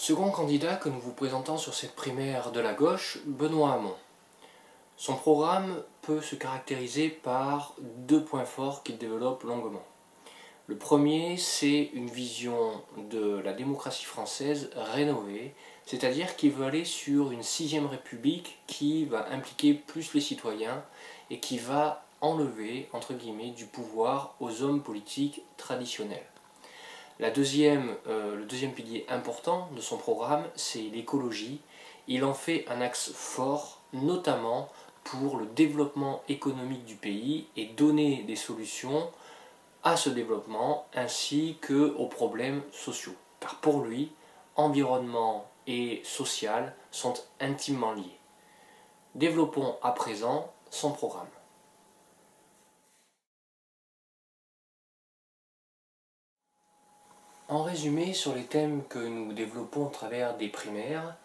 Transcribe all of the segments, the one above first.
Second candidat que nous vous présentons sur cette primaire de la gauche, Benoît Hamon. Son programme peut se caractériser par deux points forts qu'il développe longuement. Le premier, c'est une vision de la démocratie française rénovée, c'est-à-dire qu'il veut aller sur une sixième république qui va impliquer plus les citoyens et qui va enlever, entre guillemets, du pouvoir aux hommes politiques traditionnels. Le deuxième pilier important de son programme, c'est l'écologie. Il en fait un axe fort, notamment pour le développement économique du pays et donner des solutions à ce développement ainsi qu'aux problèmes sociaux. Car pour lui, environnement et social sont intimement liés. Développons à présent son programme. En résumé, sur les thèmes que nous développons au travers des primaires,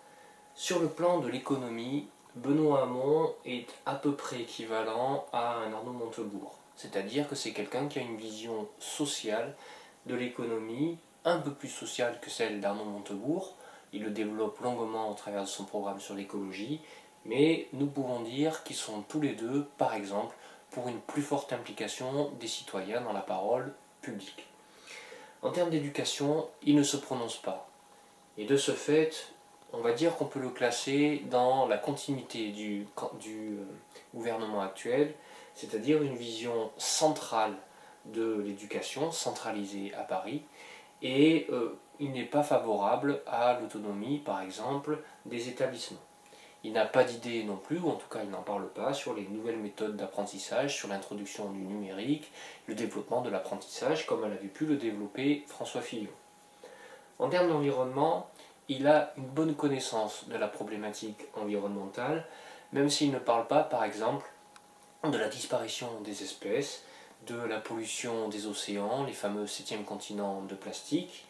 sur le plan de l'économie, Benoît Hamon est à peu près équivalent à un Arnaud Montebourg. C'est-à-dire que c'est quelqu'un qui a une vision sociale de l'économie, un peu plus sociale que celle d'Arnaud Montebourg. Il le développe longuement au travers de son programme sur l'écologie, mais nous pouvons dire qu'ils sont tous les deux, par exemple, pour une plus forte implication des citoyens dans la parole publique. En termes d'éducation, il ne se prononce pas. Et de ce fait, on va dire qu'on peut le classer dans la continuité du gouvernement actuel, c'est-à-dire une vision centrale de l'éducation, centralisée à Paris, et il n'est pas favorable à l'autonomie, par exemple, des établissements. Il n'a pas d'idée non plus, ou en tout cas il n'en parle pas, sur les nouvelles méthodes d'apprentissage, sur l'introduction du numérique, le développement de l'apprentissage, comme elle avait pu le développer François Fillon. En termes d'environnement, il a une bonne connaissance de la problématique environnementale, même s'il ne parle pas, par exemple, de la disparition des espèces, de la pollution des océans, les fameux 7e continent de plastique,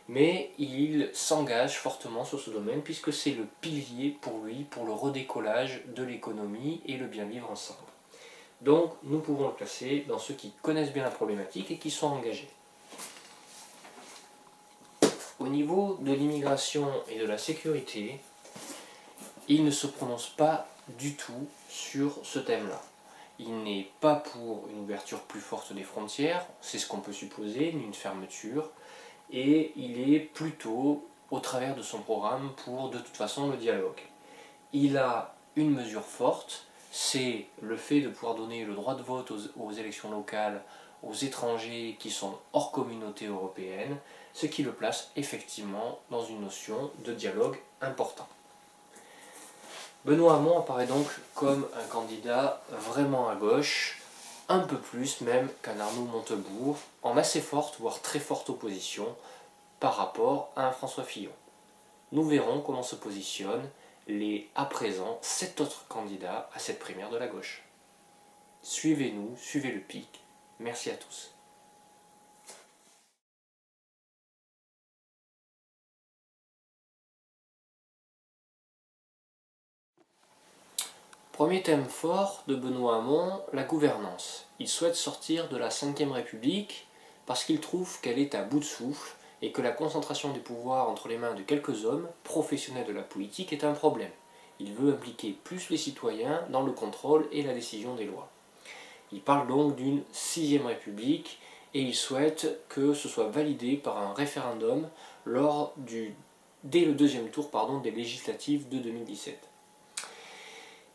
mais il s'engage fortement sur ce domaine puisque c'est le pilier pour lui, pour le redécollage de l'économie et le bien vivre ensemble. Donc nous pouvons le classer dans ceux qui connaissent bien la problématique et qui sont engagés. Au niveau de l'immigration et de la sécurité, il ne se prononce pas du tout sur ce thème-là. Il n'est pas pour une ouverture plus forte des frontières, c'est ce qu'on peut supposer, ni une fermeture, et il est plutôt, au travers de son programme, pour de toute façon le dialogue. Il a une mesure forte, c'est le fait de pouvoir donner le droit de vote aux élections locales aux étrangers qui sont hors communauté européenne, ce qui le place effectivement dans une notion de dialogue important. Benoît Hamon apparaît donc comme un candidat vraiment à gauche, un peu plus même qu'un Arnaud Montebourg, en assez forte, voire très forte opposition par rapport à un François Fillon. Nous verrons comment se positionnent à présent 7 autres candidats à cette primaire de la gauche. Suivez-nous, suivez le pic. Merci à tous. Premier thème fort de Benoît Hamon, la gouvernance. Il souhaite sortir de la 5e République parce qu'il trouve qu'elle est à bout de souffle et que la concentration des pouvoirs entre les mains de quelques hommes, professionnels de la politique, est un problème. Il veut impliquer plus les citoyens dans le contrôle et la décision des lois. Il parle donc d'une 6e République et il souhaite que ce soit validé par un référendum dès le deuxième tour des législatives de 2017.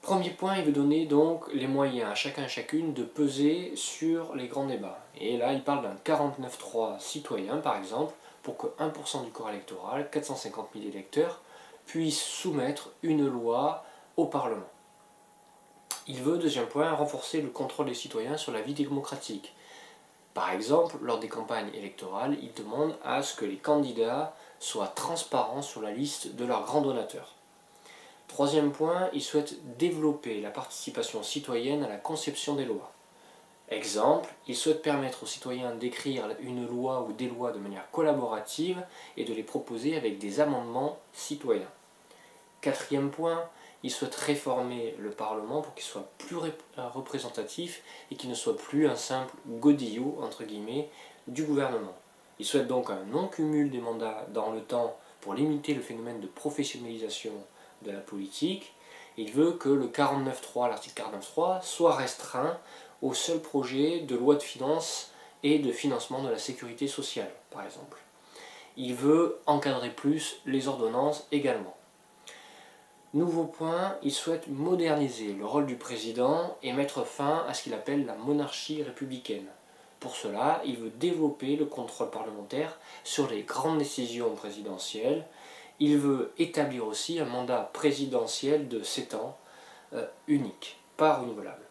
Premier point, il veut donner donc les moyens à chacun et chacune de peser sur les grands débats. Et là, il parle d'un 49.3 citoyen, par exemple, pour que 1% du corps électoral, 450 000 électeurs, puissent soumettre une loi au Parlement. Il veut, deuxième point, renforcer le contrôle des citoyens sur la vie démocratique. Par exemple, lors des campagnes électorales, il demande à ce que les candidats soient transparents sur la liste de leurs grands donateurs. Troisième point, il souhaite développer la participation citoyenne à la conception des lois. Exemple, il souhaite permettre aux citoyens d'écrire une loi ou des lois de manière collaborative et de les proposer avec des amendements citoyens. Quatrième point, il souhaite réformer le Parlement pour qu'il soit plus représentatif et qu'il ne soit plus un simple godillot, entre guillemets, du gouvernement. Il souhaite donc un non-cumul des mandats dans le temps pour limiter le phénomène de professionnalisation de la politique. Il veut que le 49.3, l'article 49.3, soit restreint au seul projet de loi de finances et de financement de la sécurité sociale, par exemple. Il veut encadrer plus les ordonnances également. Nouveau point, il souhaite moderniser le rôle du président et mettre fin à ce qu'il appelle la monarchie républicaine. Pour cela, il veut développer le contrôle parlementaire sur les grandes décisions présidentielles. Il veut établir aussi un mandat présidentiel de 7 ans, unique, pas renouvelable.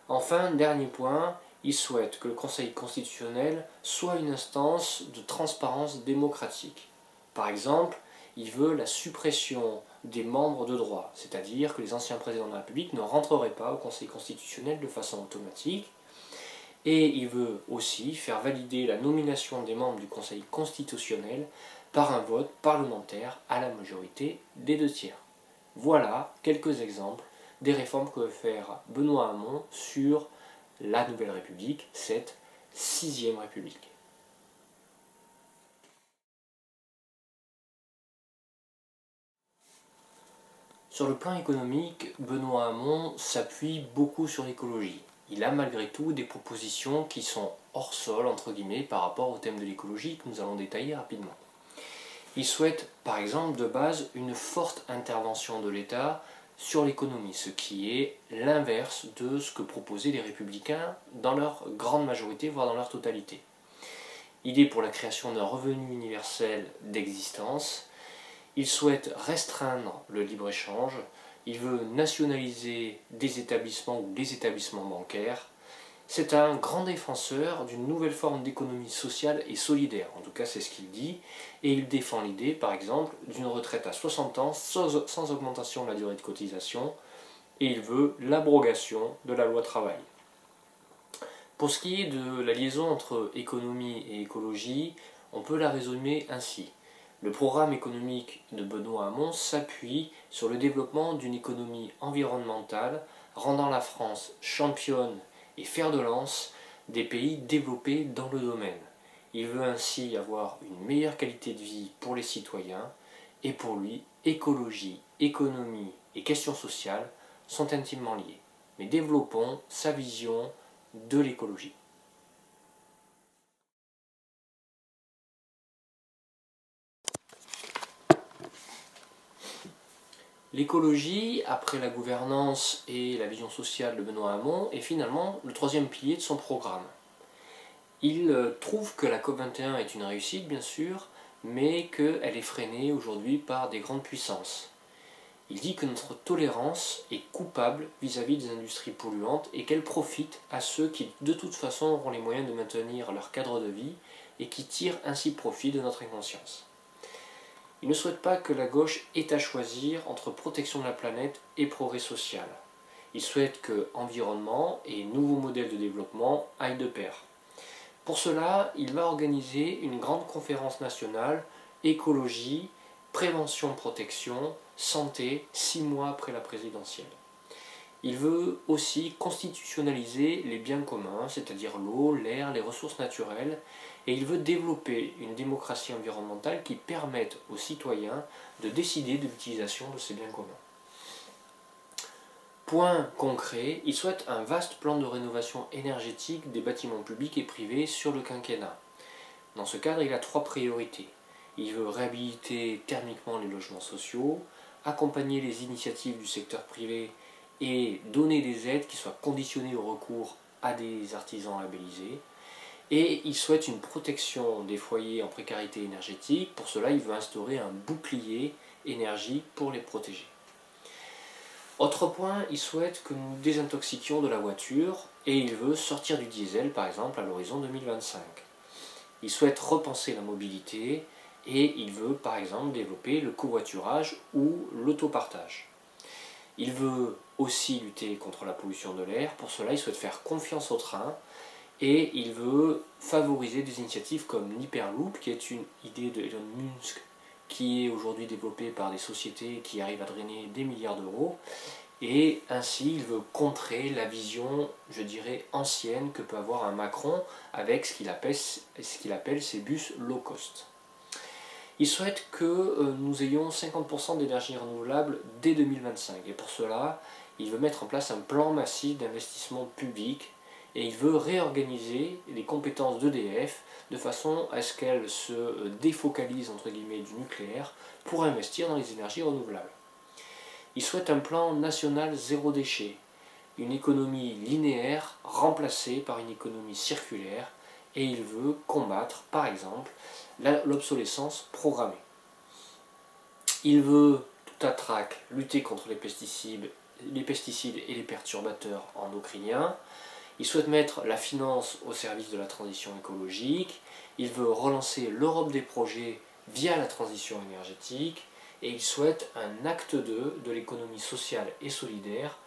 Enfin, dernier point, il souhaite que le Conseil constitutionnel soit une instance de transparence démocratique. Par exemple, il veut la suppression des membres de droit, c'est-à-dire que les anciens présidents de la République ne rentreraient pas au Conseil constitutionnel de façon automatique. Et il veut aussi faire valider la nomination des membres du Conseil constitutionnel par un vote parlementaire à la majorité des 2/3. Voilà quelques exemples des réformes que veut faire Benoît Hamon sur la Nouvelle République, cette 6e République. Sur le plan économique, Benoît Hamon s'appuie beaucoup sur l'écologie. Il a malgré tout des propositions qui sont hors sol, entre guillemets, par rapport au thème de l'écologie que nous allons détailler rapidement. Il souhaite, par exemple, de base, une forte intervention de l'État sur l'économie, ce qui est l'inverse de ce que proposaient les Républicains dans leur grande majorité, voire dans leur totalité. Idée pour la création d'un revenu universel d'existence. Il souhaite restreindre le libre-échange. Il veut nationaliser des établissements ou les établissements bancaires. C'est un grand défenseur d'une nouvelle forme d'économie sociale et solidaire, en tout cas c'est ce qu'il dit, et il défend l'idée, par exemple, d'une retraite à 60 ans sans augmentation de la durée de cotisation, et il veut l'abrogation de la loi travail. Pour ce qui est de la liaison entre économie et écologie, on peut la résumer ainsi. Le programme économique de Benoît Hamon s'appuie sur le développement d'une économie environnementale, rendant la France championne et fer de lance des pays développés dans le domaine. Il veut ainsi avoir une meilleure qualité de vie pour les citoyens, et pour lui, écologie, économie et questions sociales sont intimement liées. Mais développons sa vision de l'écologie. L'écologie, après la gouvernance et la vision sociale de Benoît Hamon, est finalement le 3e pilier de son programme. Il trouve que la COP21 est une réussite, bien sûr, mais qu'elle est freinée aujourd'hui par des grandes puissances. Il dit que notre tolérance est coupable vis-à-vis des industries polluantes et qu'elle profite à ceux qui, de toute façon, auront les moyens de maintenir leur cadre de vie et qui tirent ainsi profit de notre inconscience. Il ne souhaite pas que la gauche ait à choisir entre protection de la planète et progrès social. Il souhaite que environnement et nouveaux modèles de développement aillent de pair. Pour cela, il va organiser une grande conférence nationale écologie, prévention, protection, santé, 6 mois après la présidentielle. Il veut aussi constitutionnaliser les biens communs, c'est-à-dire l'eau, l'air, les ressources naturelles, et il veut développer une démocratie environnementale qui permette aux citoyens de décider de l'utilisation de ces biens communs. Point concret, il souhaite un vaste plan de rénovation énergétique des bâtiments publics et privés sur le quinquennat. Dans ce cadre, il a 3 priorités. Il veut réhabiliter thermiquement les logements sociaux, accompagner les initiatives du secteur privé et donner des aides qui soient conditionnées au recours à des artisans labellisés. Et il souhaite une protection des foyers en précarité énergétique. Pour cela, il veut instaurer un bouclier énergie pour les protéger. Autre point, il souhaite que nous désintoxiquions de la voiture et il veut sortir du diesel, par exemple, à l'horizon 2025. Il souhaite repenser la mobilité et il veut, par exemple, développer le covoiturage ou l'autopartage. Il veut aussi lutter contre la pollution de l'air. Pour cela, il souhaite faire confiance au train et il veut favoriser des initiatives comme l'Hyperloop, qui est une idée de Elon Musk qui est aujourd'hui développée par des sociétés qui arrivent à drainer des milliards d'euros. Et ainsi, il veut contrer la vision, je dirais, ancienne que peut avoir un Macron avec ce qu'il appelle ses bus low cost. Il souhaite que nous ayons 50% d'énergie renouvelable dès 2025. Et pour cela, il veut mettre en place un plan massif d'investissement public et il veut réorganiser les compétences d'EDF de façon à ce qu'elle se défocalise entre guillemets du nucléaire pour investir dans les énergies renouvelables. Il souhaite un plan national zéro déchet, une économie linéaire remplacée par une économie circulaire, et il veut combattre par exemple l'obsolescence programmée. Il veut tout à trac lutter contre les pesticides et les perturbateurs endocriniens. Il souhaite mettre la finance au service de la transition écologique. Il veut relancer l'Europe des projets via la transition énergétique. Et il souhaite un acte 2 de l'économie sociale et solidaire.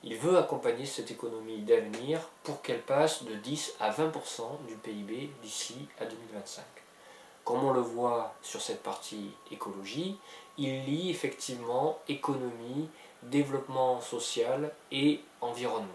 Il veut accompagner cette économie d'avenir pour qu'elle passe de 10 à 20% du PIB d'ici à 2025. Comme on le voit sur cette partie écologie, il lie effectivement économie, développement social et environnement.